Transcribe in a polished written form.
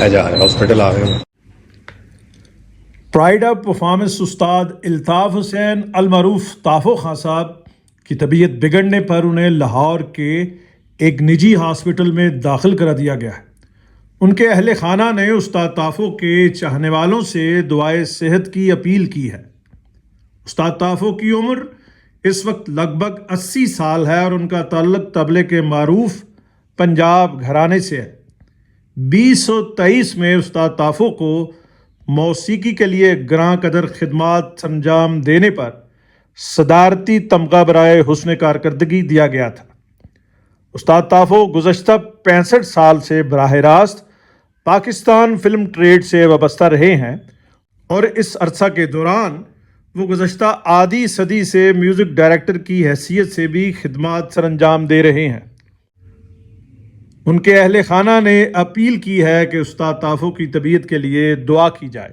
جا رہے ہیں ہاسپٹل آ گئے. پرائڈ آف پرفارمنس استاد الطاف حسین المعروف طافو خان صاحب کی طبیعت بگڑنے پر انہیں لاہور کے ایک نجی ہاسپٹل میں داخل کرا دیا گیا ہے. ان کے اہل خانہ نے استاد طافو کے چاہنے والوں سے دعائے صحت کی اپیل کی ہے. استاد طافو کی عمر اس وقت لگ بھگ 80 سال ہے اور ان کا تعلق طبلے کے معروف پنجاب گھرانے سے ہے. 2023 میں استاد طافو کو موسیقی کے لیے گراں قدر خدمات انجام دینے پر صدارتی تمغہ برائے حسن کارکردگی دیا گیا تھا. استاد طافو گزشتہ 65 سال سے براہ راست پاکستان فلم ٹریڈ سے وابستہ رہے ہیں اور اس عرصہ کے دوران وہ گزشتہ آدھی صدی سے میوزک ڈائریکٹر کی حیثیت سے بھی خدمات سر انجام دے رہے ہیں. ان کے اہل خانہ نے اپیل کی ہے کہ استاد طافو کی طبیعت کے لیے دعا کی جائے.